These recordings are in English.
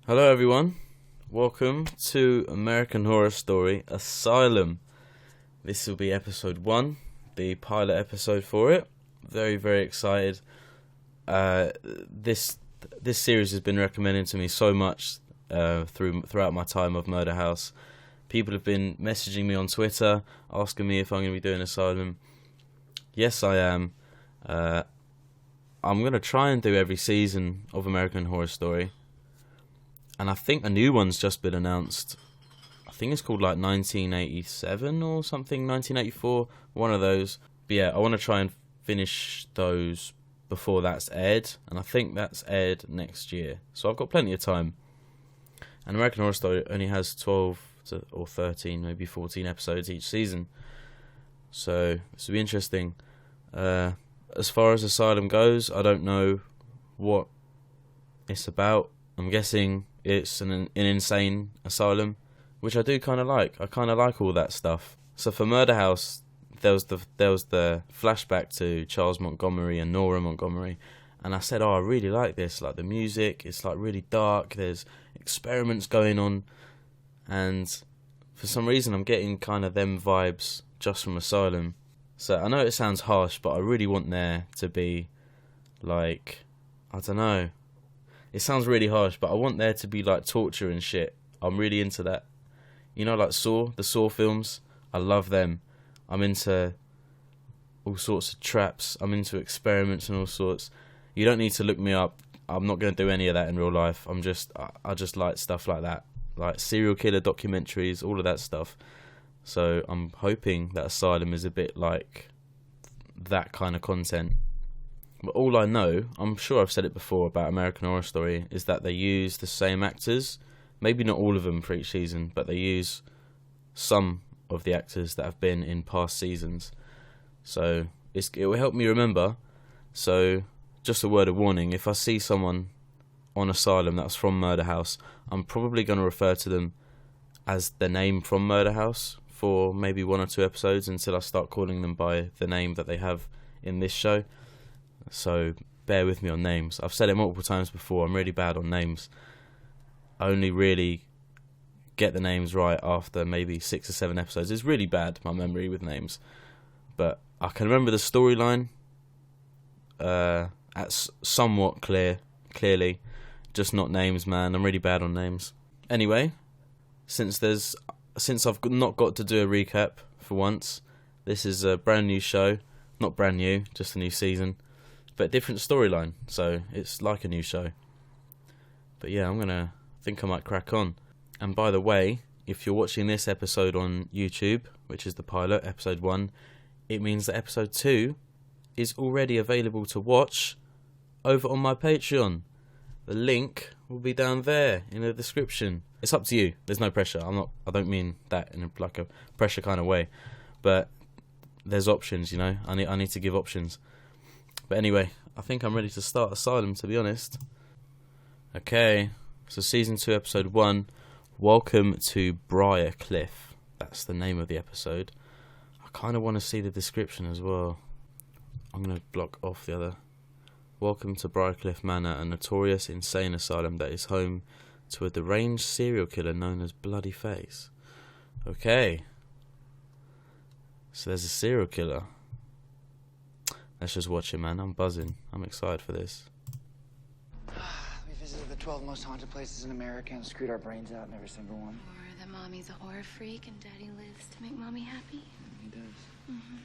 Hello everyone, welcome to American Horror Story Asylum. This will be episode 1, the pilot episode for it. Very, very excited. This series has been recommended to me so much throughout my time of Murder House. People have been messaging me on Twitter, asking me if I'm going to be doing Asylum. Yes, I am. I'm going to try and do every season of American Horror Story. And I think a new one's just been announced. I think it's called like 1987 or something, 1984, one of those. But yeah, I want to try and finish those before that's aired. And I think that's aired next year. So I've got plenty of time. And American Horror Story only has 12 or 13, maybe 14 episodes each season. So this will be interesting. As far as Asylum goes, I don't know what it's about. I'm guessing it's an insane asylum, which I do kind of like. I kind of like all that stuff. So for Murder House, there was the flashback to Charles Montgomery and Nora Montgomery, and I said, I really like this. Like the music, it's like really dark. There's experiments going on, and for some reason, I'm getting kind of them vibes just from Asylum. So I know it sounds harsh, but I really want there to be, like, I don't know. It sounds really harsh, but I want there to be, like, torture and shit. I'm really into that. You know, like Saw, the Saw films? I love them. I'm into all sorts of traps. I'm into experiments and all sorts. You don't need to look me up. I'm not going to do any of that in real life. I just like stuff like that. Like serial killer documentaries, all of that stuff. So I'm hoping that Asylum is a bit like that kind of content. But all I know, I'm sure I've said it before about American Horror Story, is that they use the same actors. Maybe not all of them for each season, but they use some of the actors that have been in past seasons. So it will help me remember. So just a word of warning, if I see someone on Asylum that's from Murder House, I'm probably going to refer to them as the name from Murder House for maybe 1 or 2 episodes until I start calling them by the name that they have in this show. So bear with me on names. I've said it multiple times before, I'm really bad on names. I only really get the names right after maybe 6 or 7 episodes. It's really bad, my memory with names. But I can remember the storyline somewhat clearly. Just not names, man. I'm really bad on names. Anyway, since I've not got to do a recap for once, this is a brand new show. Not brand new, just a new season. But different storyline, so it's like a new show. But yeah, I think I might crack on. And by the way, if you're watching this episode on YouTube, which is the pilot, episode 1, it means that episode 2 is already available to watch over on my Patreon. The link will be down there in the description. It's up to you. There's no pressure. I don't mean that in like a pressure kind of way. But there's options, you know. I need to give options. But anyway, I think I'm ready to start Asylum, to be honest. Okay, so Season 2, Episode 1, Welcome to Briarcliff. That's the name of the episode. I kind of want to see the description as well. I'm going to block off the other. Welcome to Briarcliff Manor, a notorious insane asylum that is home to a deranged serial killer known as Bloody Face. Okay. So there's a serial killer. Let's just watch it, man. I'm buzzing. I'm excited for this. We visited the 12 most haunted places in America and screwed our brains out in every single one. Or that mommy's a horror freak and daddy lives to make mommy happy. He does. Mm-hmm.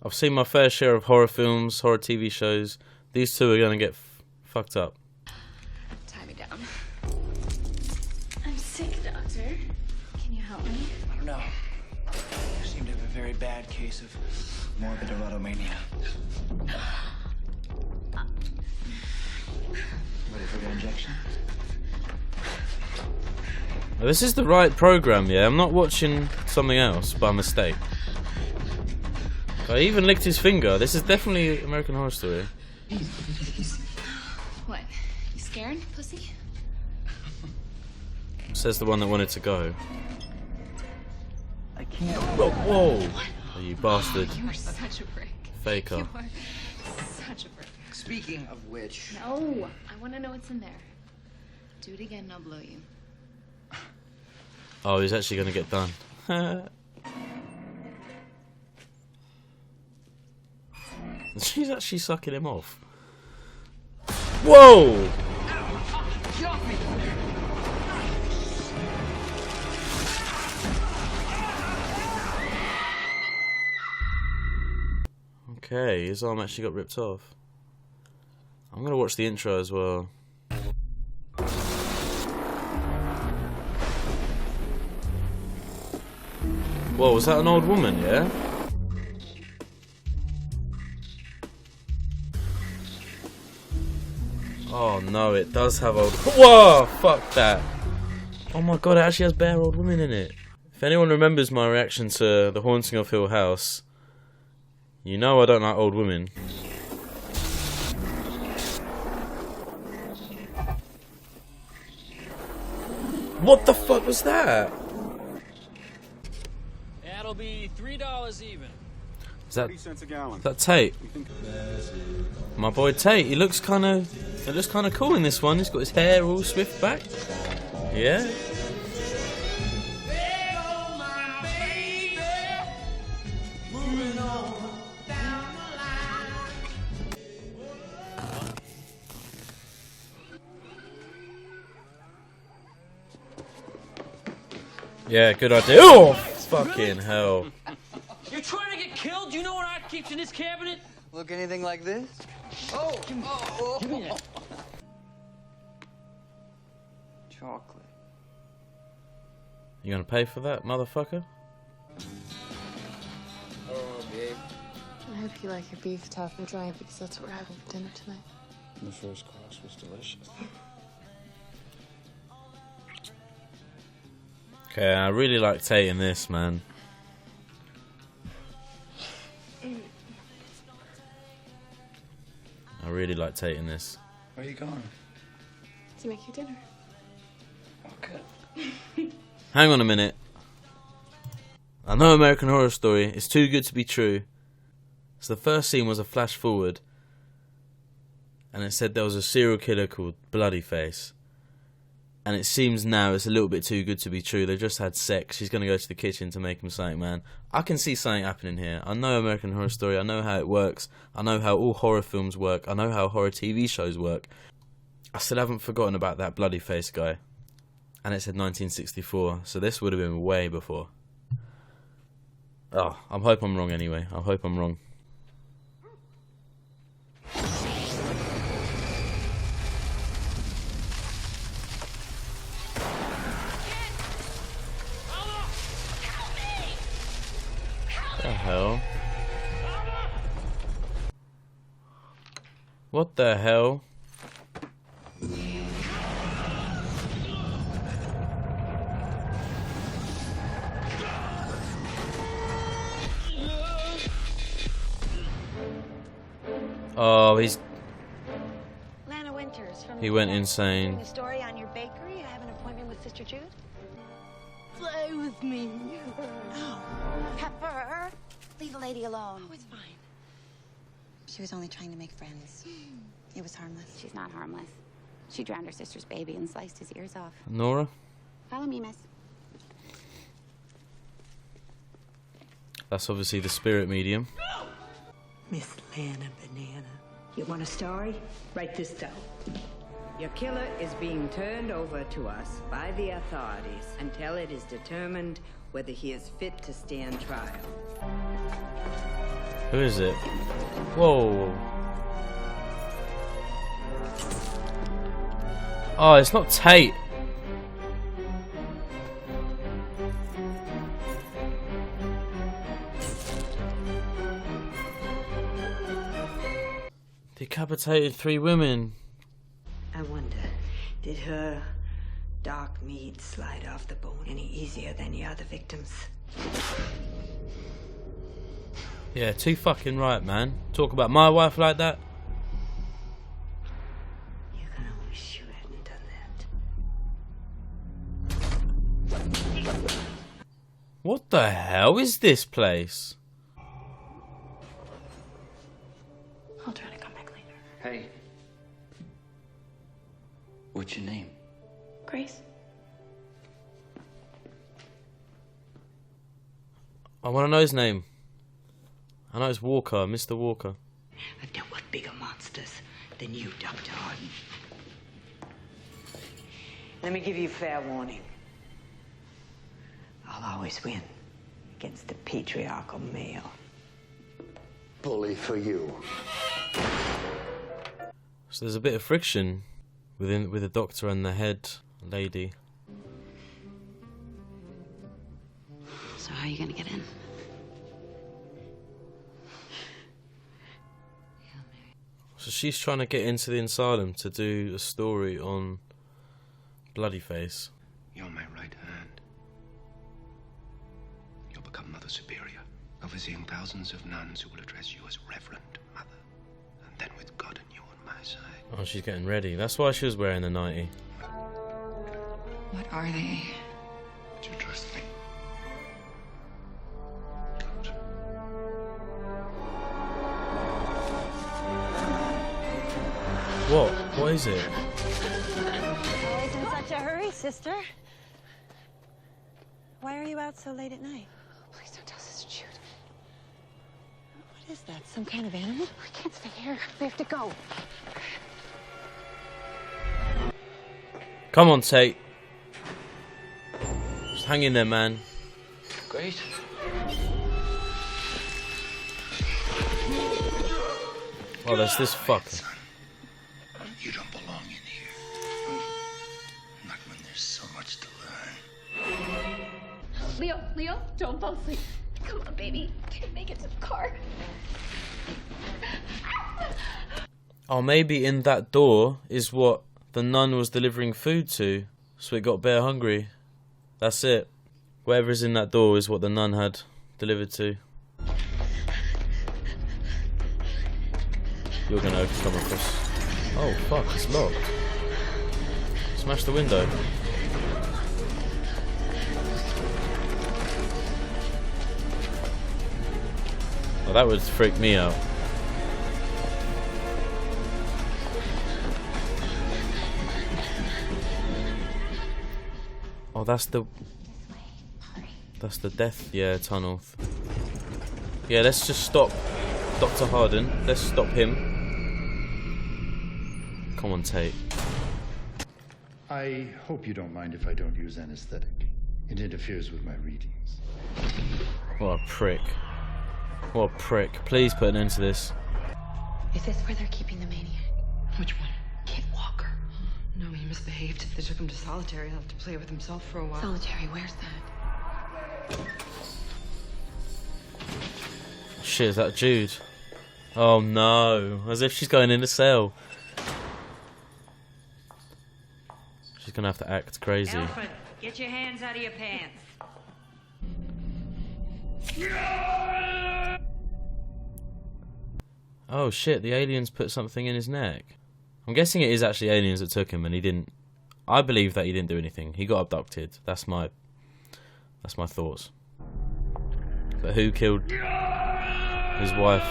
I've seen my fair share of horror films, horror TV shows. These two are going to get fucked up. Tie me down. I'm sick, doctor. Can you help me? I don't know. You seem to have a very bad case of morbid erotomania. Ready for the injection? Now, this is the right program, yeah? I'm not watching something else by mistake. I even licked his finger. This is definitely American Horror Story. What? You scared, pussy? Says the one that wanted to go. I can't. Whoa! Oh, you bastard. You are such a prick. Faker. You are such a prick. Speaking of which... No, I want to know what's in there. Do it again and I'll blow you. Oh, he's actually going to get done. She's actually sucking him off. Whoa! Get off me! Okay, his arm actually got ripped off. I'm going to watch the intro as well. Whoa, was that an old woman, yeah? Oh no, it does have old... Whoa! Fuck that! Oh my god, it actually has bare old women in it. If anyone remembers my reaction to The Haunting of Hill House, you know I don't like old women. What the fuck was that? That'll be $3 even. Is that 30 cents a gallon. Is that Tate? My boy Tate. He looks kind of cool in this one. He's got his hair all swift back. Yeah. Yeah, good idea. Oh, fucking hell. You're trying to get killed? You know what art keeps in this cabinet? Look anything like this? Oh! Give me that. Chocolate. You gonna pay for that, motherfucker? Oh, babe. I hope you like your beef tough and dry because that's what we're having for dinner tonight. The first course was delicious. Okay, I really like Tate in this, man. I really like Tate in this. Where are you going? To make you dinner. Okay. Hang on a minute. I know American Horror Story. It's too good to be true. So the first scene was a flash forward, and it said there was a serial killer called Bloody Face. And it seems now it's a little bit too good to be true. They've just had sex. She's going to go to the kitchen to make him something, man. I can see something happening here. I know American Horror Story. I know how it works. I know how all horror films work. I know how horror TV shows work. I still haven't forgotten about that Bloody Face guy. And it said 1964. So this would have been way before. Oh, I hope I'm wrong anyway. I hope I'm wrong. What the hell? What the hell? Oh, Lana Winters from he went insane. the story on your bakery. I have an appointment with Sister Jude. Play with me. Pepper, leave the lady alone. Oh, it's fine. She was only trying to make friends. It was harmless. She's not harmless. She drowned her sister's baby and sliced his ears off. Nora? Follow me, miss. That's obviously the spirit medium. Miss Lana Banana. You want a story? Write this down. Your killer is being turned over to us by the authorities until it is determined whether he is fit to stand trial. Who is it? Whoa. Oh, it's not Tate. Decapitated 3 women. I wonder, did her dark meat slide off the bone any easier than your other victims? Yeah, too fucking right, man. Talk about my wife like that. You're gonna wish you hadn't done that. What the hell is this place? I'll try to come back later. Hey, What's your name? Grace? I want to know his name. I know it's Walker, Mr. Walker. I've dealt with bigger monsters than you, Dr. Harden. Let me give you fair warning. I'll always win against the patriarchal male. Bully for you. So there's a bit of friction with the doctor and the head lady. So how are you gonna get in? So she's trying to get into the asylum to do a story on Bloodyface. You're my right hand. You'll become Mother Superior, overseeing thousands of nuns who will address you as Reverend Mother. And then with God and you on my side. Oh, she's getting ready. That's why she was wearing the 90. What are they? Do you trust me? Don't. What? What is it? Always in such a hurry, sister. Why are you out so late at night? Please don't tell Sister Jude. What is that? Some kind of animal? We can't stay here. We have to go. Come on, Tate. Just hang in there, man. Great. Oh, there's this fucker. You don't belong in here. Not when there's so much to learn. Leo, don't fall asleep. Come on, baby. Can't make it to the car. Oh, maybe in that door is what the nun was delivering food to, so it got bear hungry. That's it. Whatever's in that door is what the nun had delivered to. You're gonna come across. Oh fuck, it's locked. Smash the window. Oh, that would freak me out. Oh, that's the death, tunnel. Yeah, let's just stop Dr. Harden. Let's stop him. Come on, Tate. I hope you don't mind if I don't use anesthetic. It interferes with my readings. What a prick. What a prick. Please put an end to this. Is this where they're keeping the maniac? Which one? Kid Walker. No, he misbehaved. They took him to solitary. He'll have to play with himself for a while. Solitary, where's that? Shit, is that Jude? Oh no. As if she's going in a cell. She's gonna have to act crazy. Alfred, get your hands out of your pants. Oh shit, the aliens put something in his neck. I'm guessing it is actually aliens that took him and he didn't... I believe that he didn't do anything. He got abducted. That's my thoughts. But who killed his wife?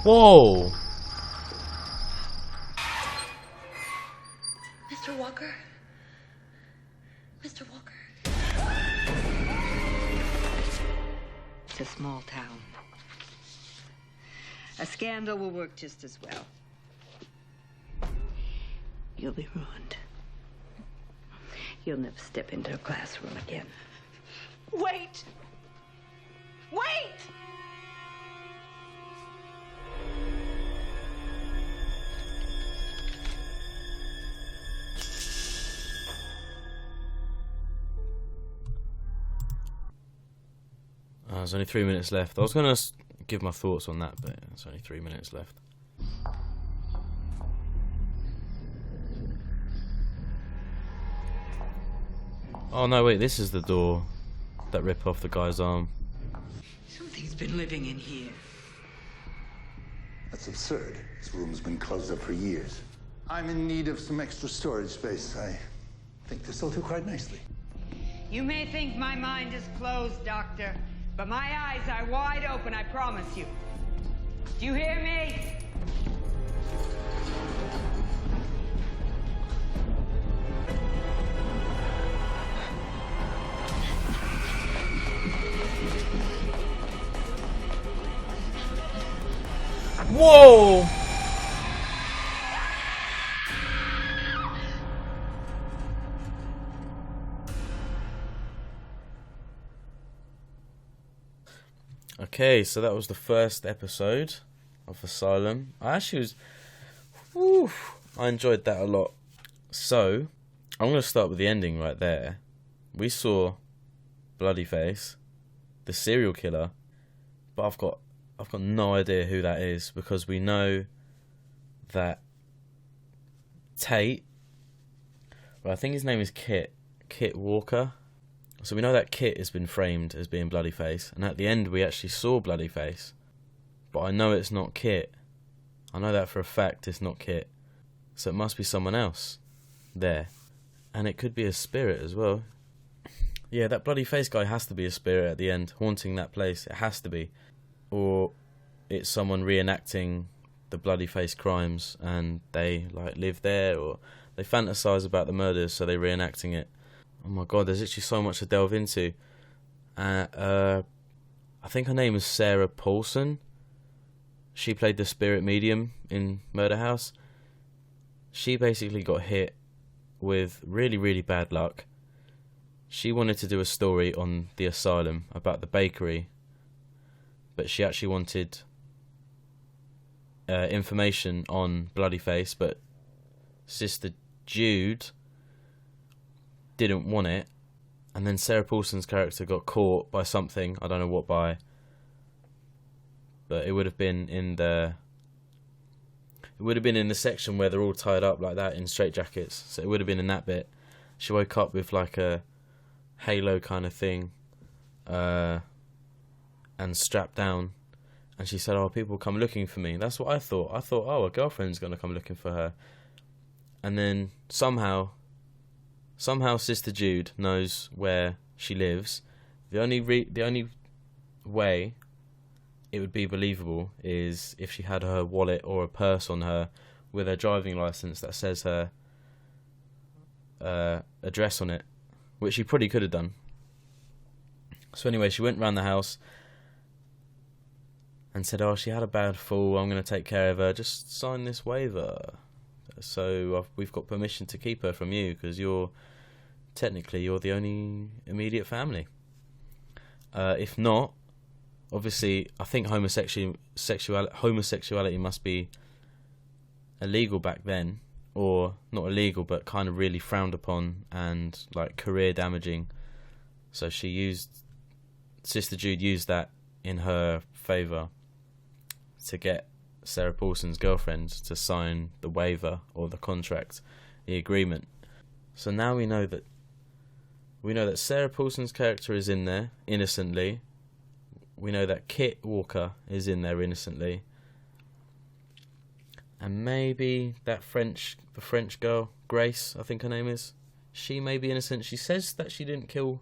Whoa! Mr. Walker? Mr. Walker? It's a small town. A scandal will work just as well. You'll be ruined. You'll never step into a classroom again. Wait! Wait! There's only 3 minutes left. I was going to give my thoughts on that, but there's only 3 minutes left. Oh no, wait, this is the door that ripped off the guy's arm. Something's been living in here. That's absurd. This room's been closed up for years. I'm in need of some extra storage space. I think this will do quite nicely. You may think my mind is closed, Doctor, But my eyes are wide open, I promise you. Do you hear me? Whoa! Okay, so that was the first episode of Asylum. I enjoyed that a lot. So, I'm going to start with the ending right there. We saw Bloodyface, the serial killer, but I've got no idea who that is, because we know that Tate, well, I think his name is Kit Walker. So we know that Kit has been framed as being Bloodyface, and at the end we actually saw Bloodyface. But I know it's not Kit. I know that for a fact it's not Kit. So it must be someone else there. And it could be a spirit as well. Yeah, that Bloodyface guy has to be a spirit at the end, haunting that place. It has to be. Or it's someone reenacting the Bloodyface crimes, and they live there, or they fantasize about the murders, so they're reenacting it. Oh my god, there's actually so much to delve into. I think her name is Sarah Paulson. She played the spirit medium in Murder House. She basically got hit with really, really bad luck. She wanted to do a story on the asylum about the bakery, but she actually wanted information on Bloodyface, but Sister Jude didn't want it, and then Sarah Paulson's character got caught by something, I don't know what by, but it would have been in the section where they're all tied up like that in straitjackets, so it would have been in that bit. She woke up with like a halo kind of thing, and strapped down, and she said, "Oh, people come looking for me." That's what I thought. I thought, oh, a girlfriend's gonna come looking for her, and then somehow Sister Jude knows where she lives. The only way it would be believable is if she had her wallet or a purse on her with her driving license that says her address on it, which she probably could have done. So anyway, she went round the house and said, "Oh, she had a bad fall. I'm going to take care of her. Just sign this waiver. So we've got permission to keep her from you, because you're the only immediate family. If not, obviously, I think homosexuality must be illegal back then, or not illegal, but kind of really frowned upon and like career damaging. So Sister Jude used that in her favour to get Sarah Paulson's girlfriend to sign the waiver or the contract, the agreement. So now we know that Sarah Paulson's character is in there innocently. We know that Kit Walker is in there innocently. And maybe the French girl, Grace, I think her name is, she may be innocent. She says that she didn't kill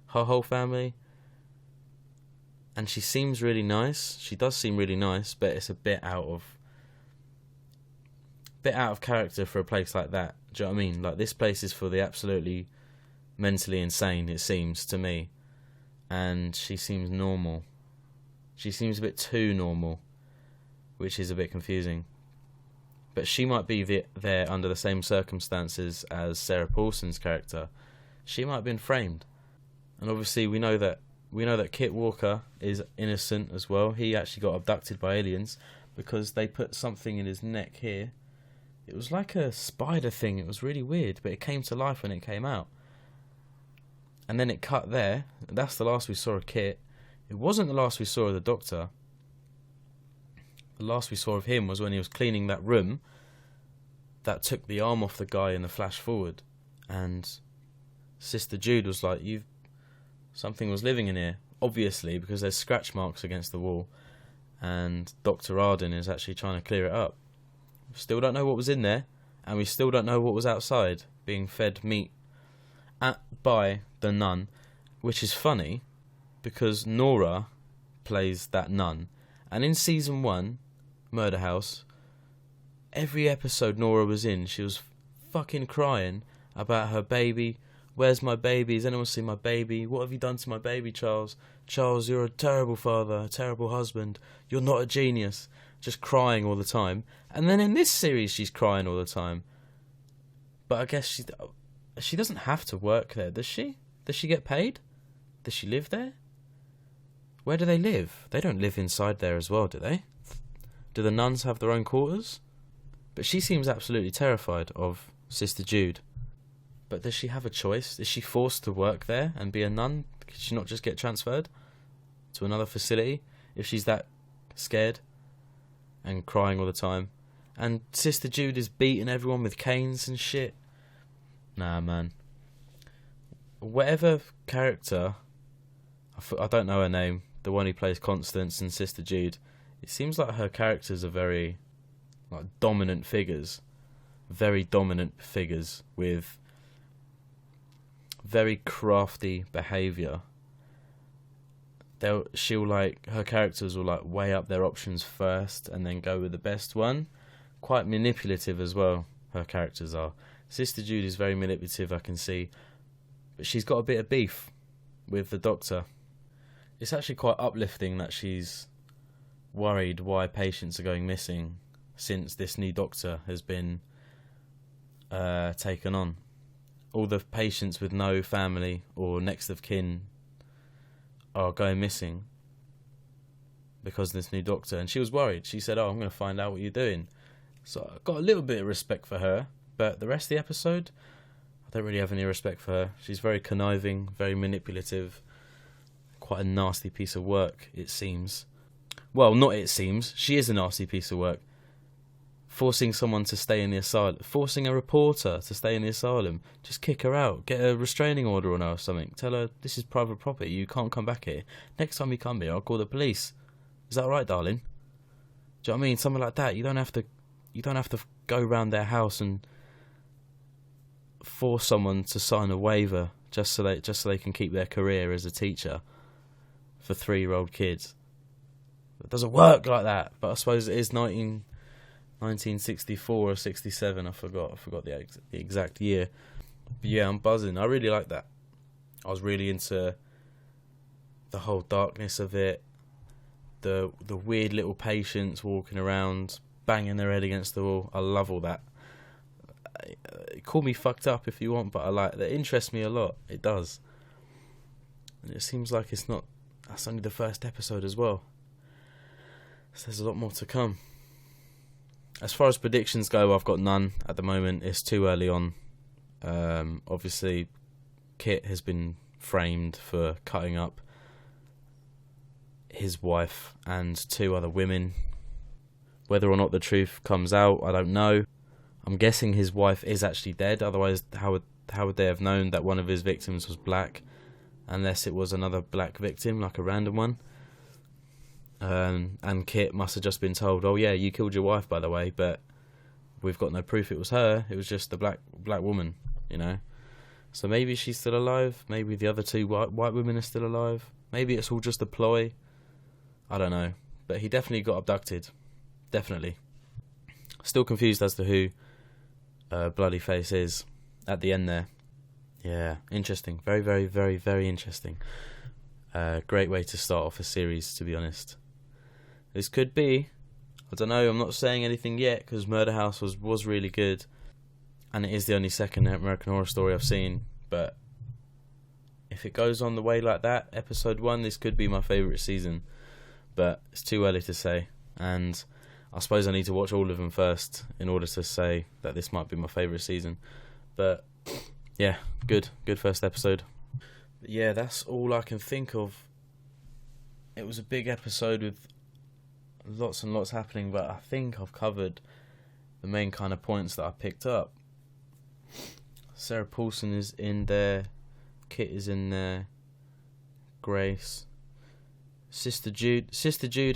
her whole family. And she seems really nice. She does seem really nice, but it's a bit out of character for a place like that. Do you know what I mean? Like, this place is for the absolutely mentally insane, it seems to me. And she seems normal. She seems a bit too normal, which is a bit confusing. But she might be there under the same circumstances as Sarah Paulson's character. She might have been framed. And obviously we know that Kit Walker is innocent as well. He actually got abducted by aliens because they put something in his neck here. It was like a spider thing. It was really weird, but it came to life when it came out. And then it cut there. That's the last we saw of Kit. It wasn't the last we saw of the Doctor. The last we saw of him was when he was cleaning that room that took the arm off the guy in the flash forward. And Sister Jude was like, something was living in here, obviously, because there's scratch marks against the wall, and Dr. Arden is actually trying to clear it up. We still don't know what was in there, and we still don't know what was outside, being fed meat by the nun, which is funny, because Nora plays that nun. And in season 1, Murder House, every episode Nora was in, she was fucking crying about her baby. Where's my baby? Has anyone seen my baby? What have you done to my baby, Charles? Charles, you're a terrible father, a terrible husband. You're not a genius. Just crying all the time. And then in this series, she's crying all the time. But I guess she doesn't have to work there, does she? Does she get paid? Does she live there? Where do they live? They don't live inside there as well, do they? Do the nuns have their own quarters? But she seems absolutely terrified of Sister Jude. But does she have a choice? Is she forced to work there and be a nun? Could she not just get transferred to another facility if she's that scared and crying all the time? And Sister Jude is beating everyone with canes and shit. Nah, man. Whatever character, I don't know her name, the one who plays Constance and Sister Jude, it seems like her characters are very dominant figures. Very dominant figures with very crafty behaviour. Her characters will weigh up their options first and then go with the best one. Quite manipulative as well, her characters are. Sister Jude is very manipulative, I can see, but she's got a bit of beef with the Doctor. It's actually quite uplifting that she's worried why patients are going missing since this new Doctor has been taken on. All the patients with no family or next of kin are going missing because of this new Doctor, and she was worried. She said, I'm going to find out what you're doing. So I got a little bit of respect for her, but the rest of the episode, I don't really have any respect for her. She's very conniving, very manipulative, quite a nasty piece of work, it seems. Well, not it seems, she is a nasty piece of work. Forcing someone to stay in the asylum, forcing a reporter to stay in the asylum, just kick her out, get a restraining order on her or something, tell her this is private property, you can't come back here. Next time you come here, I'll call the police. Is that alright, darling? Do you know what I mean? Something like that. You don't have to go round their house and force someone to sign a waiver just so they can keep their career as a teacher for 3-year-old kids. It doesn't work like that. But I suppose it is 1964 or 67. I forgot the exact year. But yeah, I'm buzzing. I really like that. I was really into the whole darkness of it. The weird little patients walking around, banging their head against the wall. I love all that. Call me fucked up if you want, but I like that. It interests me a lot. It does. And it seems like that's only the first episode as well. So there's a lot more to come. As far as predictions go, I've got none at the moment. It's too early on. Obviously, Kit has been framed for cutting up his wife and 2 other women. Whether or not the truth comes out, I don't know. I'm guessing his wife is actually dead. Otherwise, how would they have known that one of his victims was black? Unless it was another black victim, like a random one. And Kit must have just been told, oh yeah, you killed your wife, by the way, but we've got no proof it was her. It was just the black woman, you know. So maybe she's still alive. Maybe the other 2 white women are still alive. Maybe it's all just a ploy. I don't know. But he definitely got abducted. Definitely. Still confused as to who Bloody Face is at the end there. Yeah, interesting. Very, very, very, very interesting. Great way to start off a series, to be honest. This could be, I don't know, I'm not saying anything yet, because Murder House was really good, and it is the only second American Horror Story I've seen, but if it goes on the way like that, episode 1, this could be my favourite season, but it's too early to say, and I suppose I need to watch all of them first in order to say that this might be my favourite season. But yeah, good first episode. But yeah, that's all I can think of. It was a big episode with lots and lots happening, but I think I've covered the main kind of points that I picked up. Sarah Paulson is in there, Kit is in there, Grace, Sister Jude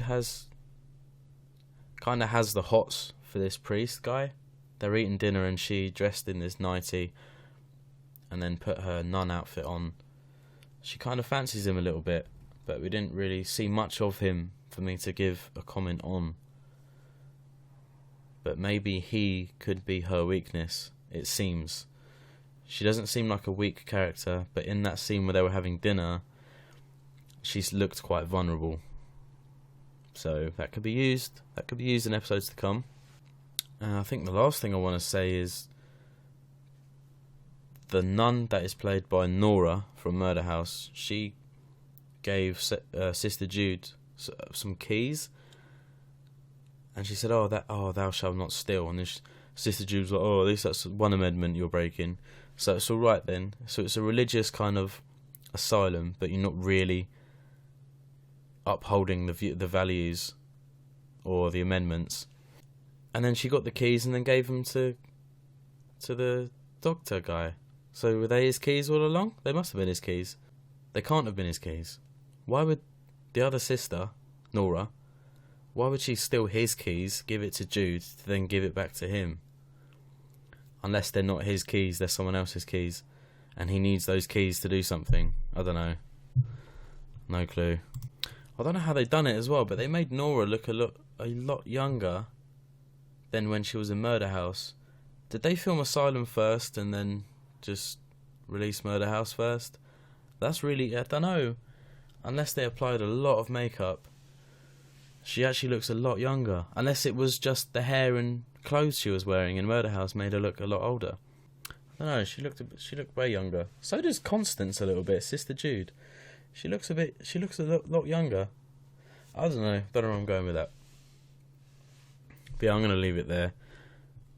has the hots for this priest guy. They're eating dinner and she dressed in this nightie and then put her nun outfit on. She kind of fancies him a little bit. but we didn't really see much of him for me to give a comment on. But maybe he could be her weakness, it seems. She doesn't seem like a weak character, but in that scene where they were having dinner, she's looked quite vulnerable. So that could be used. That could be used in episodes to come. I think the last thing I want to say is the nun that is played by Nora from Murder House. She gave Sister Jude some keys, and she said, "Oh, thou shalt not steal." And Sister Jude was like, "Oh, at least that's one amendment you're breaking, so it's all right then." So it's a religious kind of asylum, but you're not really upholding the values or the amendments. And then she got the keys and then gave them to the doctor guy. So were they his keys all along? They must have been his keys. They can't have been his keys. Why would the other sister, Nora, why would she steal his keys, give it to Jude, to then give it back to him? Unless they're not his keys, they're someone else's keys, and he needs those keys to do something. I don't know. No clue. I don't know how they done it as well, but they made Nora look a lot younger than when she was in Murder House. Did they film Asylum first and then just release Murder House first? That's really, I don't know. Unless they applied a lot of makeup, she actually looks a lot younger. Unless it was just the hair and clothes she was wearing in Murder House made her look a lot older. I don't know, she looked way younger. So does Constance a little bit, Sister Jude. She looks a lot younger. I don't know where I'm going with that. But yeah, I'm going to leave it there.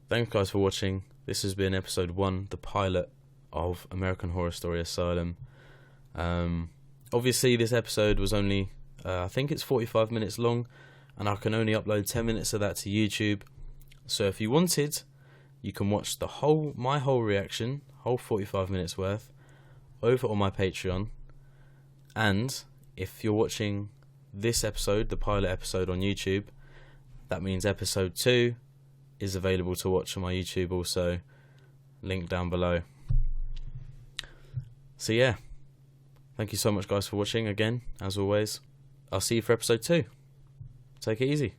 Thanks guys for watching. This has been episode 1, the pilot of American Horror Story Asylum. Obviously this episode was only, I think it's 45 minutes long, and I can only upload 10 minutes of that to YouTube. So if you wanted, you can watch my whole reaction, whole 45 minutes worth, over on my Patreon. And if you're watching this episode, the pilot episode, on YouTube, that means episode 2 is available to watch on my YouTube also, link down below. So yeah, thank you so much guys for watching again, as always. I'll see you for episode 2. Take it easy.